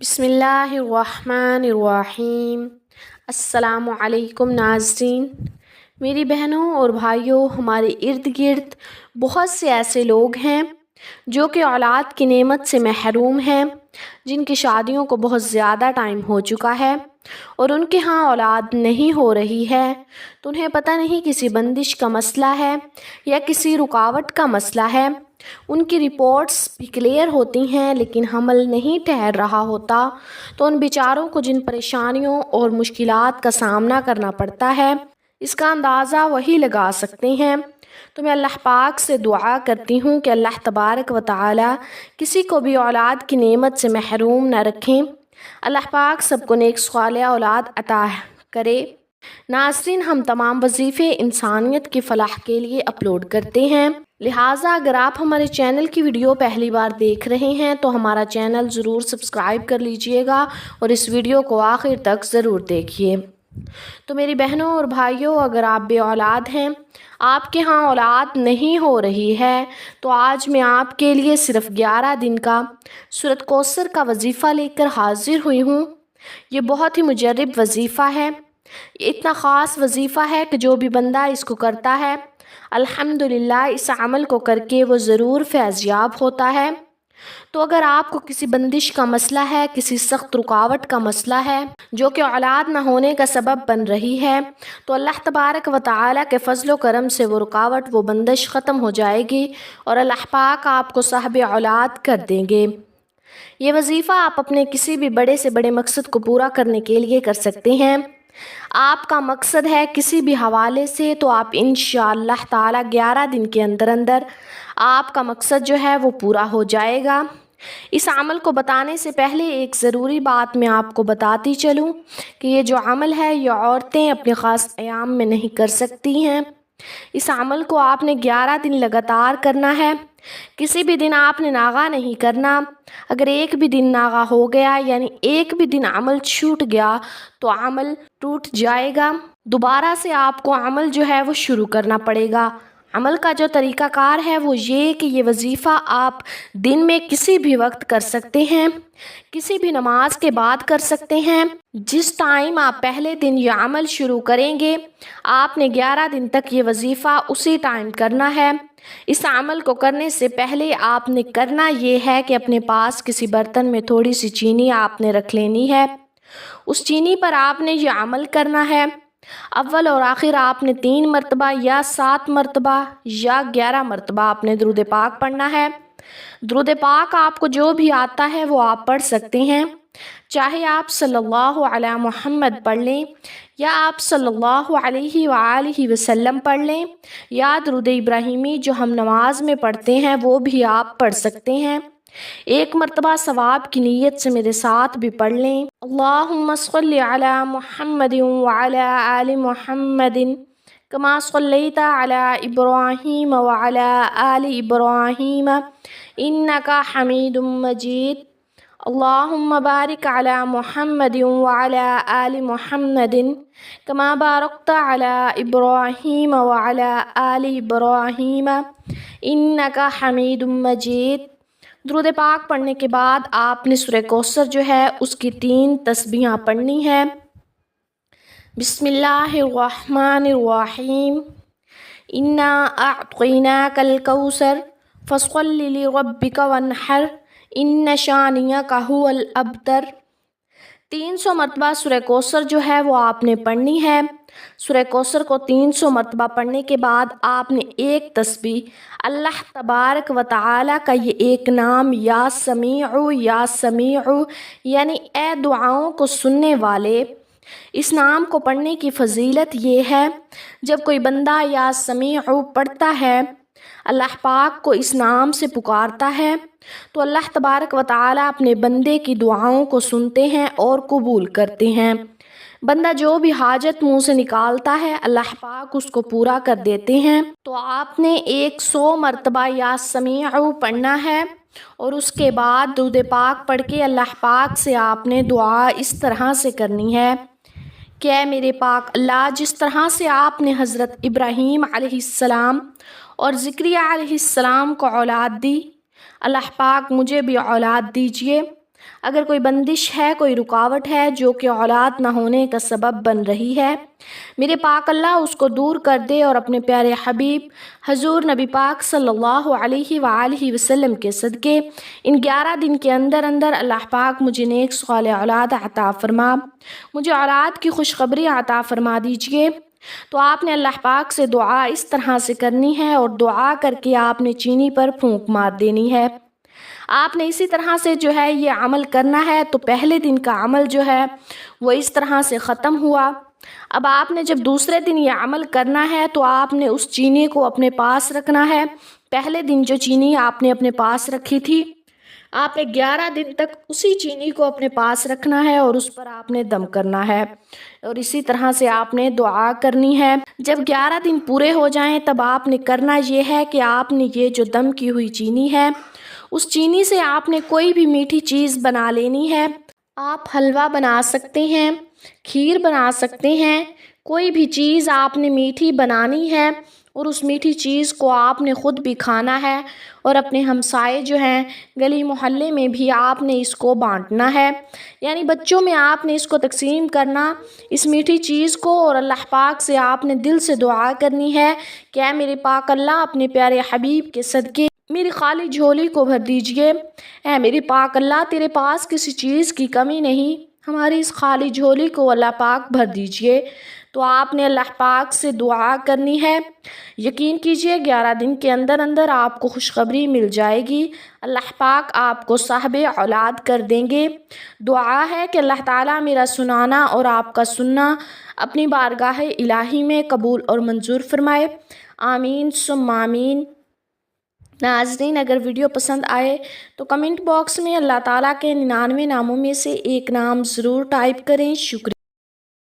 بسم اللہ الرحمن الرحیم۔ السلام علیکم ناظرین، میری بہنوں اور بھائیوں، ہمارے ارد گرد بہت سے ایسے لوگ ہیں جو کہ اولاد کی نعمت سے محروم ہیں، جن کی شادیوں کو بہت زیادہ ٹائم ہو چکا ہے اور ان کے ہاں اولاد نہیں ہو رہی ہے، تو انہیں پتہ نہیں کسی بندش کا مسئلہ ہے یا کسی رکاوٹ کا مسئلہ ہے۔ ان کی رپورٹس بھی کلیئر ہوتی ہیں لیکن حمل نہیں ٹھہر رہا ہوتا، تو ان بیچاروں کو جن پریشانیوں اور مشکلات کا سامنا کرنا پڑتا ہے، اس کا اندازہ وہی لگا سکتے ہیں۔ تو میں اللہ پاک سے دعا کرتی ہوں کہ اللہ تبارک و تعالی کسی کو بھی اولاد کی نعمت سے محروم نہ رکھیں، اللہ پاک سب کو نیک صالح اولاد عطا کرے۔ ناظرین، ہم تمام وظیفے انسانیت کی فلاح کے لیے اپلوڈ کرتے ہیں، لہٰذا اگر آپ ہمارے چینل کی ویڈیو پہلی بار دیکھ رہے ہیں تو ہمارا چینل ضرور سبسکرائب کر لیجئے گا اور اس ویڈیو کو آخر تک ضرور دیکھیے۔ تو میری بہنوں اور بھائیوں، اگر آپ بے اولاد ہیں، آپ کے ہاں اولاد نہیں ہو رہی ہے، تو آج میں آپ کے لیے صرف 11 دن کا سورۃ کوثر کا وظیفہ لے کر حاضر ہوئی ہوں۔ یہ بہت ہی مجرب وظیفہ ہے، یہ اتنا خاص وظیفہ ہے کہ جو بھی بندہ اس کو کرتا ہے، الحمدللہ اس عمل کو کر کے وہ ضرور فیض یاب ہوتا ہے۔ تو اگر آپ کو کسی بندش کا مسئلہ ہے، کسی سخت رکاوٹ کا مسئلہ ہے جو کہ اولاد نہ ہونے کا سبب بن رہی ہے، تو اللہ تبارک و تعالی کے فضل و کرم سے وہ رکاوٹ، وہ بندش ختم ہو جائے گی اور اللہ پاک آپ کو صاحب اولاد کر دیں گے۔ یہ وظیفہ آپ اپنے کسی بھی بڑے سے بڑے مقصد کو پورا کرنے کے لیے کر سکتے ہیں۔ آپ کا مقصد ہے کسی بھی حوالے سے، تو آپ انشاءاللہ تعالی 11 دن کے اندر اندر آپ کا مقصد جو ہے وہ پورا ہو جائے گا۔ اس عمل کو بتانے سے پہلے ایک ضروری بات میں آپ کو بتاتی چلوں کہ یہ جو عمل ہے یہ عورتیں اپنے خاص ایام میں نہیں کر سکتی ہیں۔ اس عمل کو آپ نے 11 دن لگاتار کرنا ہے، کسی بھی دن آپ نے ناغہ نہیں کرنا۔ اگر ایک بھی دن ناغہ ہو گیا، یعنی ایک بھی دن عمل چھوٹ گیا، تو عمل ٹوٹ جائے گا، دوبارہ سے آپ کو عمل جو ہے وہ شروع کرنا پڑے گا۔ عمل کا جو طریقہ کار ہے وہ یہ کہ یہ وظیفہ آپ دن میں کسی بھی وقت کر سکتے ہیں، کسی بھی نماز کے بعد کر سکتے ہیں۔ جس ٹائم آپ پہلے دن یہ عمل شروع کریں گے، آپ نے 11 دن تک یہ وظیفہ اسی ٹائم کرنا ہے۔ اس عمل کو کرنے سے پہلے آپ نے کرنا یہ ہے کہ اپنے پاس کسی برتن میں تھوڑی سی چینی آپ نے رکھ لینی ہے، اس چینی پر آپ نے یہ عمل کرنا ہے۔ اول اور آخر آپ نے 3 مرتبہ یا 7 مرتبہ یا 11 مرتبہ آپ نے درود پاک پڑھنا ہے۔ درود پاک آپ کو جو بھی آتا ہے وہ آپ پڑھ سکتے ہیں، چاہے آپ صلی اللہ علی محمد پڑھ لیں یا آپ صلی اللہ علیہ وآلہ وسلم پڑھ لیں، یا درود ابراہیمی جو ہم نماز میں پڑھتے ہیں وہ بھی آپ پڑھ سکتے ہیں۔ ایک مرتبہ ثواب کی نیت سے میرے ساتھ بھی پڑھ لیں، اللہم صلی علی محمد وعلی آل محمد کما صلیت علی ابراہیم وعلی آل ابراہیم انک حمید مجید، اللہم بارک علی محمد وعلی آل محمد کما بارکت علی ابراہیم وعلی آل ابراہیم انک حمید مجید۔ درود پاک پڑھنے کے بعد آپ نے سورہ کوثر جو ہے اس کی 3 تسبیحاں پڑھنی ہے۔ بسم اللہ الرحمن الرحیم، انا اعطیناک الکوثر فصل لربک وانحر ان شانئک ھو الابتر۔ 300 مرتبہ سورہ کوثر جو ہے وہ آپ نے پڑھنی ہے۔ سورہ کوثر کو 300 مرتبہ پڑھنے کے بعد آپ نے ایک تسبیح اللہ تبارک و تعالی کا یہ ایک نام یا سمیع یعنی اے دعاؤں کو سننے والے، اس نام کو پڑھنے کی فضیلت یہ ہے، جب کوئی بندہ یا سمیع پڑھتا ہے، اللہ پاک کو اس نام سے پکارتا ہے، تو اللہ تبارک و تعالی اپنے بندے کی دعاؤں کو سنتے ہیں اور قبول کرتے ہیں۔ بندہ جو بھی حاجت منہ سے نکالتا ہے اللہ پاک اس کو پورا کر دیتے ہیں۔ تو آپ نے 100 مرتبہ یا سمیع پڑھنا ہے اور اس کے بعد درود پاک پڑھ کے اللہ پاک سے آپ نے دعا اس طرح سے کرنی ہے کہ اے میرے پاک اللہ، جس طرح سے آپ نے حضرت ابراہیم علیہ السلام اور زکریا علیہ السلام کو اولاد دی، اللہ پاک مجھے بھی اولاد دیجئے۔ اگر کوئی بندش ہے، کوئی رکاوٹ ہے جو کہ اولاد نہ ہونے کا سبب بن رہی ہے، میرے پاک اللہ اس کو دور کر دے اور اپنے پیارے حبیب حضور نبی پاک صلی اللہ علیہ وآلہ وسلم کے صدقے ان 11 دن کے اندر اللہ پاک مجھے نیک صالح اولاد عطا فرما، مجھے اولاد کی خوشخبری عطا فرما دیجئے۔ تو آپ نے اللہ پاک سے دعا اس طرح سے کرنی ہے، اور دعا کر کے آپ نے چینی پر پھونک مار دینی ہے۔ آپ نے اسی طرح سے جو ہے یہ عمل کرنا ہے۔ تو پہلے دن کا عمل جو ہے وہ اس طرح سے ختم ہوا۔ اب آپ نے جب دوسرے دن یہ عمل کرنا ہے تو آپ نے اس چینی کو اپنے پاس رکھنا ہے۔ پہلے دن جو چینی آپ نے اپنے پاس رکھی تھی، آپ نے 11 دن تک اسی چینی کو اپنے پاس رکھنا ہے اور اس پر آپ نے دم کرنا ہے، اور اسی طرح سے آپ نے دعا کرنی ہے۔ جب 11 دن پورے ہو جائیں تب آپ نے کرنا یہ ہے کہ آپ نے یہ جو دم کی ہوئی چینی ہے، اس چینی سے آپ نے کوئی بھی میٹھی چیز بنا لینی ہے۔ آپ حلوہ بنا سکتے ہیں، کھیر بنا سکتے ہیں، کوئی بھی چیز آپ نے میٹھی بنانی ہے، اور اس میٹھی چیز کو آپ نے خود بھی کھانا ہے، اور اپنے ہمسائے جو ہیں گلی محلے میں بھی آپ نے اس کو بانٹنا ہے، یعنی بچوں میں آپ نے اس کو تقسیم کرنا اس میٹھی چیز کو، اور اللہ پاک سے آپ نے دل سے دعا کرنی ہے کہ اے میرے پاک اللہ اپنے پیارے حبیب کے صدقے میری خالی جھولی کو بھر دیجئے۔ اے میرے پاک اللہ تیرے پاس کسی چیز کی کمی نہیں، ہماری اس خالی جھولی کو اللہ پاک بھر دیجئے۔ تو آپ نے اللہ پاک سے دعا کرنی ہے۔ یقین کیجئے 11 دن کے اندر آپ کو خوشخبری مل جائے گی، اللہ پاک آپ کو صاحب اولاد کر دیں گے۔ دعا ہے کہ اللہ تعالیٰ میرا سنانا اور آپ کا سننا اپنی بارگاہ الہی میں قبول اور منظور فرمائے، آمین ثم آمین۔ ناظرین، اگر ویڈیو پسند آئے تو کمنٹ باکس میں اللہ تعالیٰ کے 99 ناموں میں سے ایک نام ضرور ٹائپ کریں۔ شکریہ۔